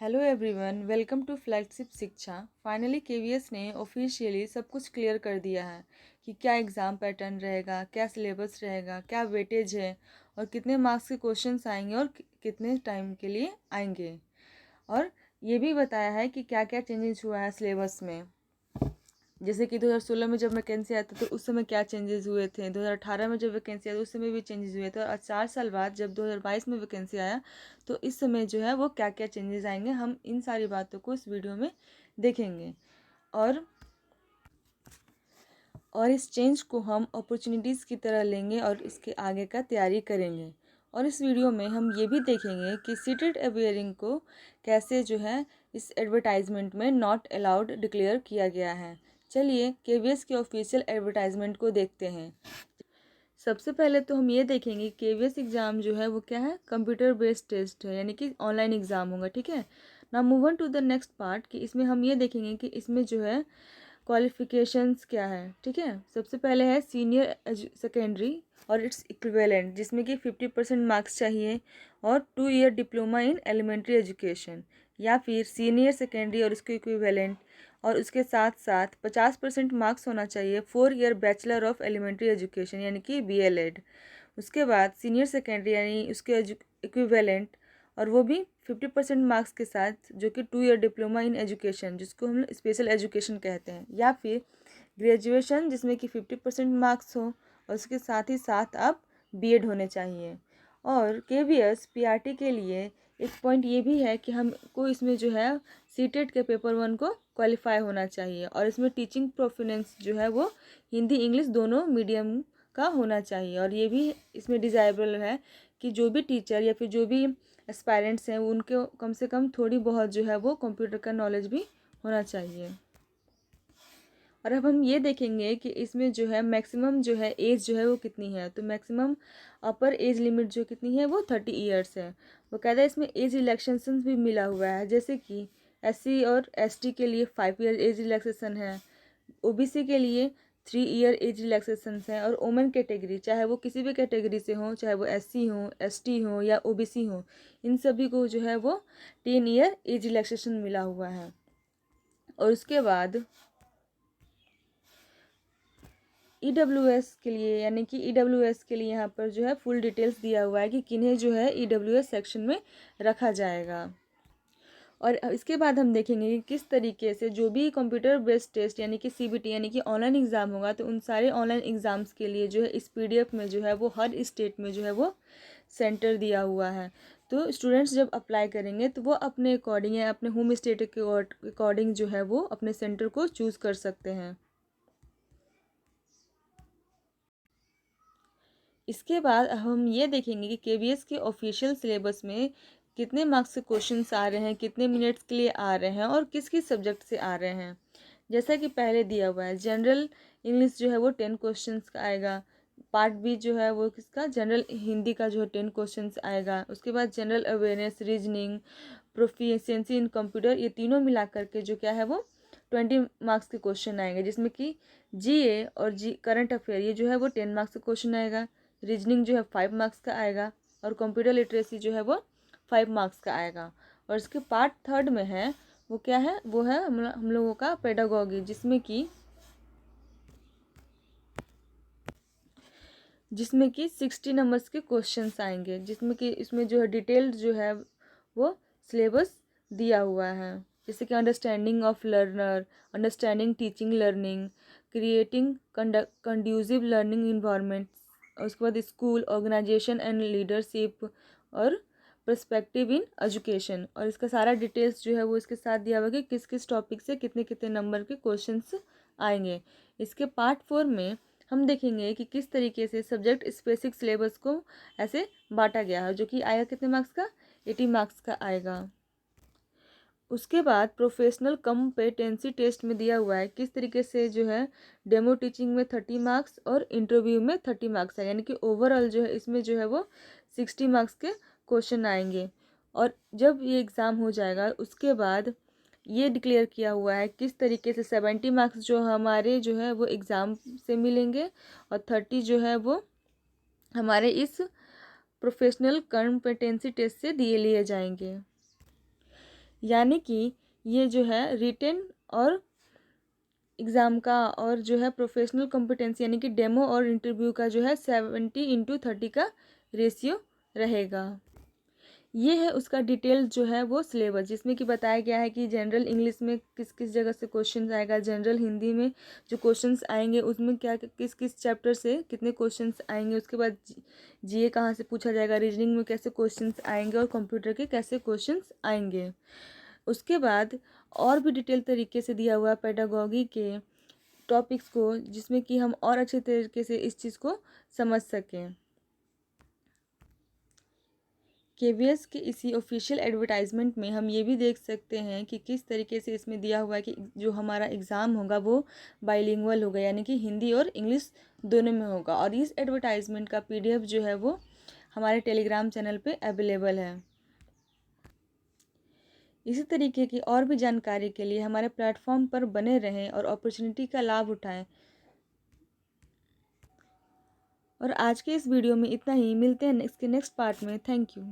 Hello everyone, welcome to flagship Shiksha. Finally KVS ने officially सब कुछ क्लियर कर दिया है कि क्या एग्ज़ाम पैटर्न रहेगा, क्या सिलेबस रहेगा, क्या वेटेज है और कितने मार्क्स के क्वेश्चंस आएंगे और कितने टाइम के लिए आएंगे। और ये भी बताया है कि क्या क्या चेंजेस हुआ है सिलेबस में। जैसे कि 2016 में जब वैकेंसी आया था तो उस समय क्या चेंजेस हुए थे, 2018 में जब वैकेंसी आया तो उस समय भी चेंजेस हुए थे, और 4 साल बाद जब 2022 में वैकेंसी आया तो इस समय जो है वो क्या क्या चेंजेस आएंगे, हम इन सारी बातों को इस वीडियो में देखेंगे। और इस चेंज को हम अपॉर्चुनिटीज़ की तरह लेंगे और इसके आगे का तैयारी करेंगे। और इस वीडियो में हम ये भी देखेंगे कि सीटेड अपियरिंग को कैसे जो है इस एडवर्टाइजमेंट में नॉट अलाउड डिक्लेयर किया गया है। चलिए केवीएस के ऑफिशियल एडवर्टाइजमेंट को देखते हैं। सबसे पहले तो हम ये देखेंगे केवीएस एग्ज़ाम जो है वो क्या है, कंप्यूटर बेस्ड टेस्ट है, यानी कि ऑनलाइन एग्ज़ाम होगा। ठीक है ना, move on to the next part कि इसमें हम ये देखेंगे कि इसमें जो है क्वालिफ़िकेशंस क्या है। ठीक है, सबसे पहले है सीनियर सेकेंडरी और इट्स इक्विवेलेंट, जिसमें कि 50% मार्क्स चाहिए, और 2 year diploma in elementary education, या फिर सीनियर सेकेंडरी और उसके इक्विवेलेंट, और उसके साथ साथ 50% मार्क्स होना चाहिए 4 year bachelor of elementary education यानी कि BLED। उसके बाद सीनियर सेकेंडरी यानी उसके इक्विवेलेंट, और वो भी 50% मार्क्स के साथ, जो कि 2 ईयर डिप्लोमा इन एजुकेशन जिसको हम स्पेशल एजुकेशन कहते हैं, या फिर ग्रेजुएशन जिसमें कि 50% मार्क्स हो और उसके साथ ही साथ आप BEd होने चाहिए। और KVS PRT के लिए एक पॉइंट ये भी है कि हमको इसमें जो है सीटेट के पेपर 1 को क्वालिफाई होना चाहिए, और इसमें टीचिंग प्रोफिनेंस जो है वो हिंदी इंग्लिश दोनों मीडियम का होना चाहिए। और ये भी इसमें डिज़ायरेबल है कि जो भी टीचर या फिर जो भी एस्पायरेंट्स हैं उनको कम से कम थोड़ी बहुत जो है वो कंप्यूटर का नॉलेज भी होना चाहिए। और अब हम ये देखेंगे कि इसमें जो है मैक्सिमम जो है एज जो है वो कितनी है। तो मैक्सिमम अपर एज लिमिट जो कितनी है वो 30 ईयर्स है। वो कहता है इसमें एज रिलैक्सेशन भी मिला हुआ है, जैसे कि SC और ST के लिए 5 ईयर एज रिलैक्सेशन है, OBC के लिए 3 ईयर एज रिलैक्सेशन है, और वोमेन कैटेगरी चाहे वो किसी भी कैटेगरी से हो, चाहे वो SC हो, ST हो या OBC हो, इन सभी को जो है वो 10 ईयर एज रिलैक्सेशन मिला हुआ है। और उसके बाद EWS के लिए, यानी कि EWS के लिए यहाँ पर जो है फुल डिटेल्स दिया हुआ है कि किन्हें जो है EWS सेक्शन में रखा जाएगा। और इसके बाद हम देखेंगे कि किस तरीके से जो भी कंप्यूटर बेस्ड टेस्ट यानी कि CBT यानी कि ऑनलाइन एग्ज़ाम होगा, तो उन सारे ऑनलाइन एग्ज़ाम्स के लिए जो है इस PDF में जो है वो हर स्टेट में जो है वो सेंटर दिया हुआ है। तो स्टूडेंट्स जब अप्लाई करेंगे तो वो अपने अकॉर्डिंग या अपने होम स्टेट के अकॉर्डिंग जो है वो अपने सेंटर को चूज़ कर सकते हैं। इसके बाद हम ये देखेंगे कि KVS के ऑफिशियल सिलेबस में कितने मार्क्स के क्वेश्चंस आ रहे हैं, कितने मिनट्स के लिए आ रहे हैं और किस किस सब्जेक्ट से आ रहे हैं। जैसा कि पहले दिया हुआ है, जनरल इंग्लिश जो है वो 10 क्वेश्चंस का आएगा। पार्ट B जो है वो किसका, जनरल हिंदी का जो है 10 क्वेश्चंस आएगा। उसके बाद जनरल अवेयरनेस, रीजनिंग, प्रोफिशिएंसी इन कंप्यूटर, ये तीनों मिला करके जो क्या है वो 20 मार्क्स के क्वेश्चन आएंगे, जिसमें कि GA और करंट अफेयर ये जो है वो 10 मार्क्स का क्वेश्चन आएगा। रीजनिंग जो है 5 मार्क्स का आएगा, और कंप्यूटर लिटरेसी जो है वो 5 मार्क्स का आएगा। और इसके पार्ट 3 में है वो क्या है, वो है हम लोगों का पेडागोगी, जिसमें कि 60 नंबर्स के क्वेश्चंस आएंगे, जिसमें कि इसमें जो है डिटेल्ड जो है वो सिलेबस दिया हुआ है, जैसे कि understanding of learner, understanding teaching learning, creating conducive learning environment, और उसके बाद स्कूल ऑर्गेनाइजेशन एंड लीडरशिप, और पर्सपेक्टिव इन एजुकेशन। और इसका सारा डिटेल्स जो है वो इसके साथ दिया हुआ है कि किस किस टॉपिक से कितने कितने नंबर के क्वेश्चंस आएंगे। इसके पार्ट 4 में हम देखेंगे कि किस तरीके से सब्जेक्ट स्पेसिफिक सिलेबस को ऐसे बांटा गया है, जो कि आएगा कितने मार्क्स का, 80 मार्क्स का आएगा। उसके बाद प्रोफेशनल कम्पेटेंसी टेस्ट में दिया हुआ है किस तरीके से जो है डेमो टीचिंग में 30 मार्क्स और इंटरव्यू में 30 मार्क्स है, यानी कि ओवरऑल जो है इसमें जो है वो 60 मार्क्स के क्वेश्चन आएंगे। और जब ये एग्ज़ाम हो जाएगा उसके बाद ये डिक्लेयर किया हुआ है किस तरीके से 70 मार्क्स जो हमारे जो है वो एग्ज़ाम से मिलेंगे, और 30 जो है वो हमारे इस प्रोफेशनल कॉम्पिटेंसी टेस्ट से लिए जाएंगे। यानी कि ये जो है रिटेन और एग्ज़ाम का और जो है प्रोफेशनल कॉम्पिटेंसी यानी कि डेमो और इंटरव्यू का जो है 70:30 का रेशियो रहेगा। ये है उसका डिटेल जो है वो सिलेबस, जिसमें कि बताया गया है कि जनरल इंग्लिश में किस किस जगह से क्वेश्चंस आएगा, जनरल हिंदी में जो क्वेश्चंस आएंगे उसमें क्या किस किस चैप्टर से कितने क्वेश्चंस आएंगे, उसके बाद जीए कहाँ से पूछा जाएगा, रीजनिंग में कैसे क्वेश्चंस आएंगे और कंप्यूटर के कैसे क्वेश्चंस आएंगे। उसके बाद और भी डिटेल तरीके से दिया हुआ पेडागॉजी के टॉपिक्स को, जिसमें कि हम और अच्छे तरीके से इस चीज़ को समझ सकें। केवीएस के इसी ऑफिशियल एडवर्टाइजमेंट में हम ये भी देख सकते हैं कि किस तरीके से इसमें दिया हुआ है कि जो हमारा एग्ज़ाम होगा वो बाइलिंगुअल होगा, यानी कि हिंदी और इंग्लिश दोनों में होगा। और इस एडवर्टाइजमेंट का पीडीएफ जो है वो हमारे टेलीग्राम चैनल पे अवेलेबल है। इसी तरीके की और भी जानकारी के लिए हमारे प्लेटफॉर्म पर बने रहें और अपॉर्चुनिटी का लाभ उठाएं। और आज के इस वीडियो में इतना ही, मिलते हैं इसके नेक्स्ट पार्ट में। Thank you.